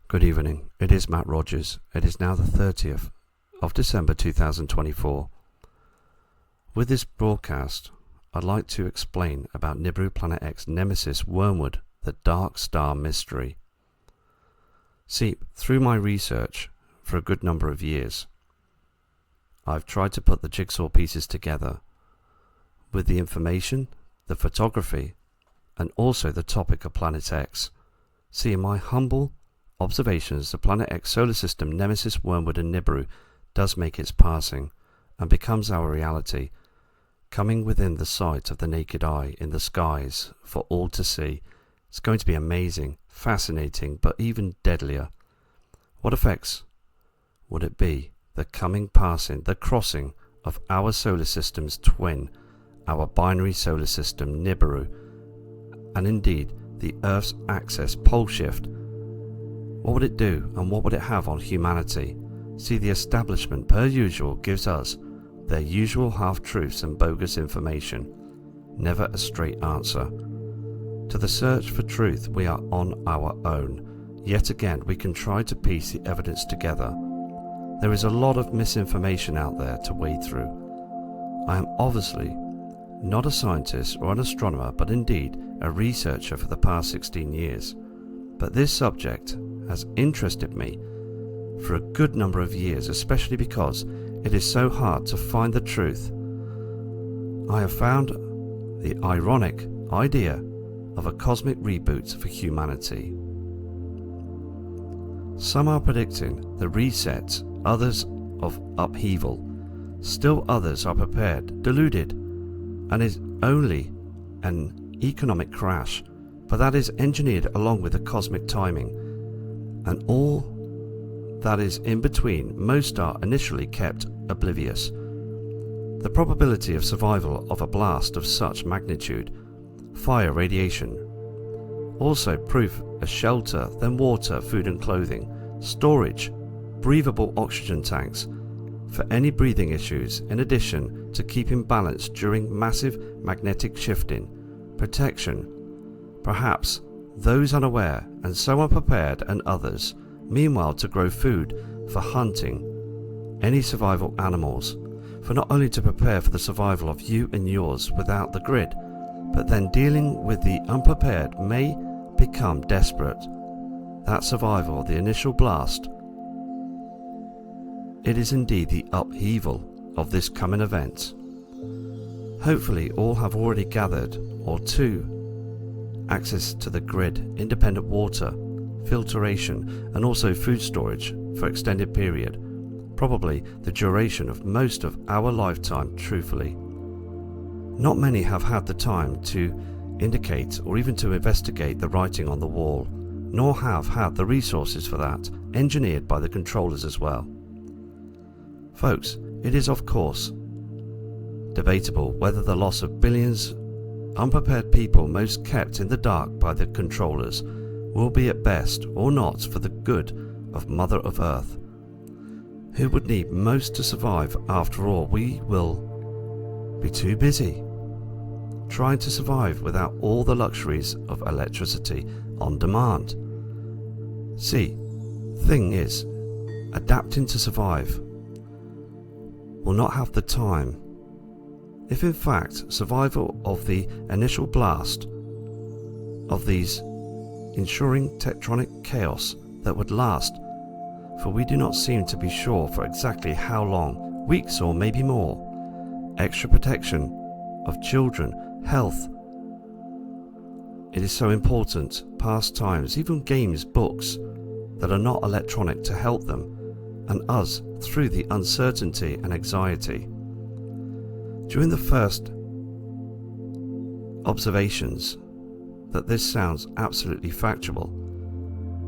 Good evening, it is Matt Rogers. It is now the 30th of December 2024. With this broadcast, I'd like to explain about Nibiru Planet X Nemesis Wormwood, the Dark Star Mystery. See, through my research for a good number of years, I've tried to put the jigsaw pieces together with the information, the photography, and also the topic of Planet X. See, in my humble observations, the Planet X solar system, Nemesis, Wormwood and Nibiru does make its passing and becomes our reality, coming within the sight of the naked eye in the skies for all to see. It's going to be amazing, fascinating, but even deadlier. What effects would it be, the coming passing, the crossing of our solar system's twin, our binary solar system Nibiru, and indeed the Earth's axis pole shift? What would it do and what would it have on humanity? See, the establishment, per usual, gives us their usual half-truths and bogus information, never a straight answer. To the search for truth, we are on our own. Yet again, we can try to piece the evidence together. There is a lot of misinformation out there to wade through. I am obviously not a scientist or an astronomer, but indeed a researcher for the past 16 years. But this subject has interested me for a good number of years, especially because it is so hard to find the truth. I have found the ironic idea of a cosmic reboot for humanity. Some are predicting the reset, others of upheaval. Still others are prepared, deluded, and is only an economic crash, but that is engineered along with the cosmic timing. And all that is in between, most are initially kept oblivious. The probability of survival of a blast of such magnitude, fire, radiation, also proof a shelter, then water, food and clothing, storage, breathable oxygen tanks for any breathing issues, in addition to keeping balance during massive magnetic shifting, protection, perhaps those unaware and so unprepared, and others, meanwhile, to grow food for hunting any survival animals, for not only to prepare for the survival of you and yours without the grid, but then dealing with the unprepared may become desperate. That survival, the initial blast, it is indeed the upheaval of this coming event. Hopefully all have already gathered, or two, access to the grid, independent water, filtration, and also food storage for extended period, probably the duration of most of our lifetime, truthfully. Not many have had the time to indicate or even to investigate the writing on the wall, nor have had the resources for that, engineered by the controllers as well. Folks, it is of course debatable whether the loss of billions unprepared people most kept in the dark by the controllers will be at best or not for the good of Mother of Earth, who would need most to survive. After all, we will be too busy trying to survive without all the luxuries of electricity on demand. See, thing is, adapting to survive will not have the time. If in fact survival of the initial blast of these ensuring tectonic chaos that would last, for we do not seem to be sure for exactly how long, weeks or maybe more, extra protection of children, health, it is so important, pastimes, even games, books that are not electronic to help them and us through the uncertainty and anxiety. During the first observations that this sounds absolutely factual,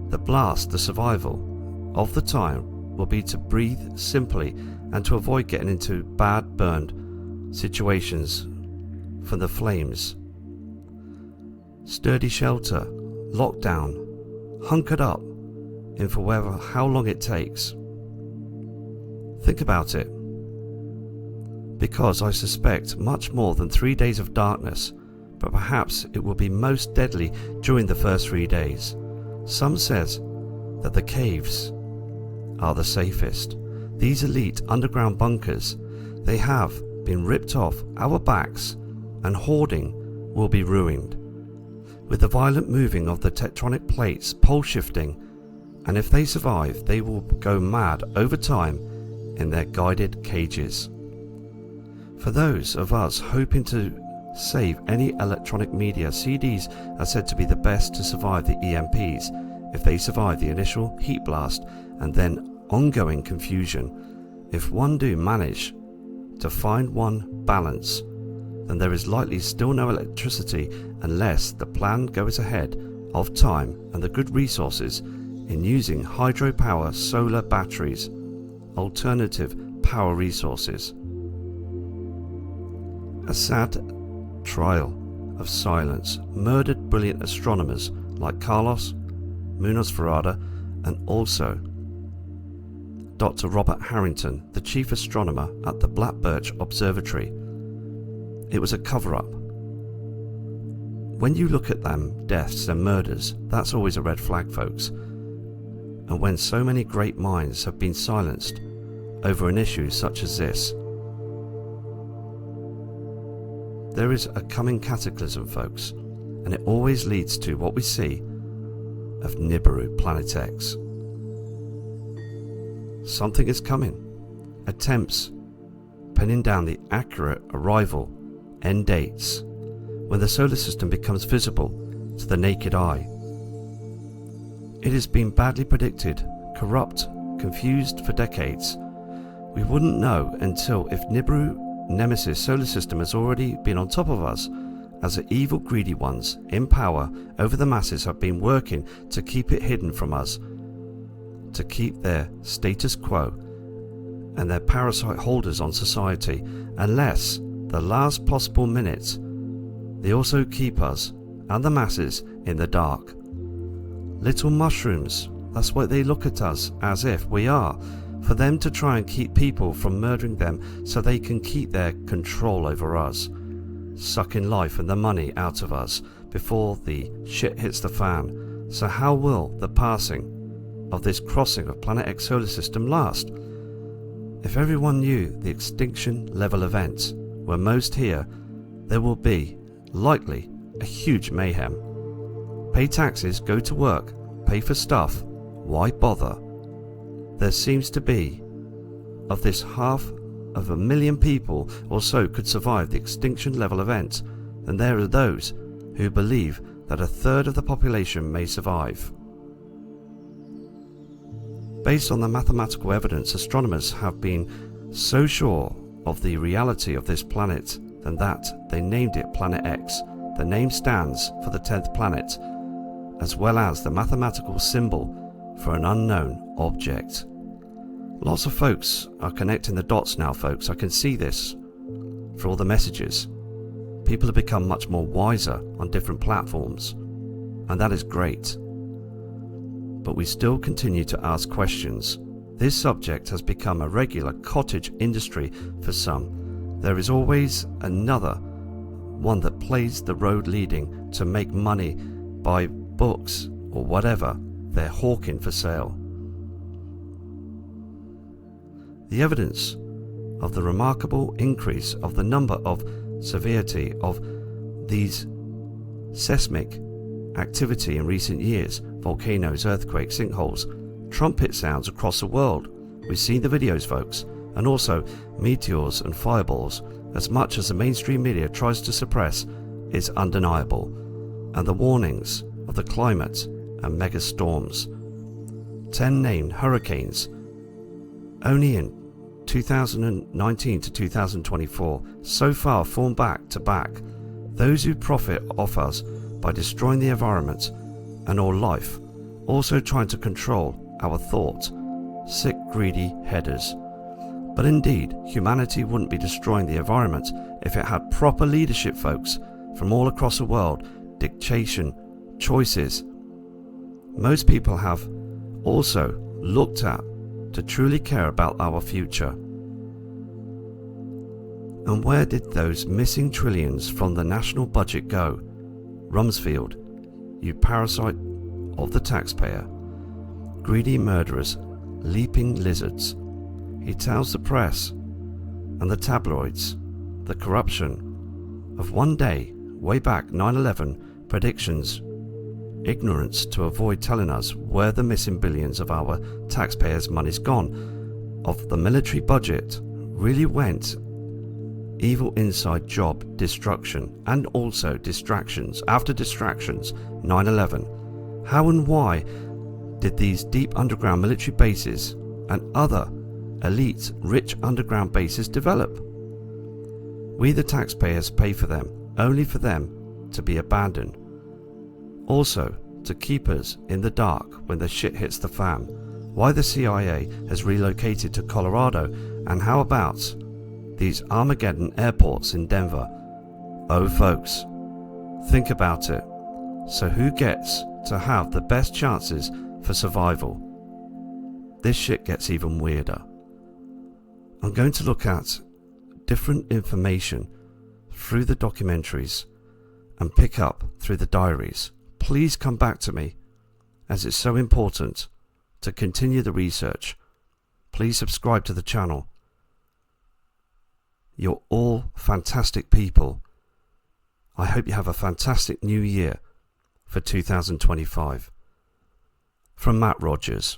the blast, the survival of the time will be to breathe simply and to avoid getting into bad burned situations from the flames. Sturdy shelter, lockdown, hunkered up in for how long it takes. Think about it. Because I suspect much more than 3 days of darkness, but perhaps it will be most deadly during the first 3 days. Some says that the caves are the safest. These elite underground bunkers, they have been ripped off our backs, and hoarding will be ruined. With the violent moving of the tectonic plates pole shifting, and if they survive, they will go mad over time in their guided cages. For those of us hoping to save any electronic media, CDs are said to be the best to survive the EMPs if they survive the initial heat blast and then ongoing confusion. If one do manage to find one balance, then there is likely still no electricity unless the plan goes ahead of time and the good resources in using hydropower, solar batteries, alternative power resources. A sad trial of silence murdered brilliant astronomers like Carlos Munoz Ferrada and also Dr. Robert Harrington, the chief astronomer at the Black Birch Observatory. It was a cover-up. When you look at them deaths and murders, that's always a red flag, folks. And when so many great minds have been silenced over an issue such as this, there is a coming cataclysm, folks, and it always leads to what we see of Nibiru Planet X. Something is coming. Attempts pinning down the accurate arrival end dates when the solar system becomes visible to the naked eye. It has been badly predicted, corrupt, confused for decades. We wouldn't know until if Nibiru Nemesis solar system has already been on top of us, as the evil greedy ones in power over the masses have been working to keep it hidden from us, to keep their status quo and their parasite holders on society, unless the last possible minutes. They also keep us and the masses in the dark. Little mushrooms, that's what they look at us as if we are, for them to try and keep people from murdering them so they can keep their control over us, sucking life and the money out of us before the shit hits the fan. So how will the passing of this crossing of Planet X solar system last? If everyone knew the extinction level events were most here, there will be likely a huge mayhem. Pay taxes, go to work, pay for stuff, why bother? There seems to be, of this 500,000 people or so could survive the extinction level event, and there are those who believe that a third of the population may survive. Based on the mathematical evidence, astronomers have been so sure of the reality of this planet than that they named it Planet X. The name stands for the 10th planet, as well as the mathematical symbol for an unknown object. Lots of folks are connecting the dots now, folks. I can see this for all the messages. People have become much more wiser on different platforms, and that is great. But we still continue to ask questions. This subject has become a regular cottage industry for some. There is always another one that plays the road leading to make money by books or whatever they're hawking for sale. The evidence of the remarkable increase of the number of severity of these seismic activity in recent years, volcanoes, earthquakes, sinkholes, trumpet sounds across the world. We've seen the videos, folks, and also meteors and fireballs, as much as the mainstream media tries to suppress, is undeniable, and the warnings of the climate and mega storms. 10 named hurricanes only in 2019 to 2024 so far form back to back. Those who profit off us by destroying the environment and all life, also trying to control our thought, sick greedy headers. But indeed, humanity wouldn't be destroying the environment if it had proper leadership, folks, from all across the world, dictation, choices. Most people have also looked at to truly care about our future. And where did those missing trillions from the national budget go? Rumsfeld, you parasite of the taxpayer. greedy murderers, leaping lizards. He tells the press and the tabloids the corruption of one day, way back 9/11 predictions, ignorance to avoid telling us where the missing billions of our taxpayers' money's gone, of the military budget, really went evil inside job destruction and also distractions after distractions. 9/11. How and why did these deep underground military bases and other elite rich underground bases develop? We the taxpayers pay for them, only for them to be abandoned. Also to keep us in the dark when the shit hits the fan. Why the CIA has relocated to Colorado, and how about these Armageddon airports in Denver? Oh folks, think about it. So who gets to have the best chances for survival? This shit gets even weirder. I'm going to look at different information through the documentaries and pick up through the diaries. Please come back to me, as it's so important to continue the research. Please subscribe to the channel. You're all fantastic people. I hope you have a fantastic new year for 2025. From Matt Rogers.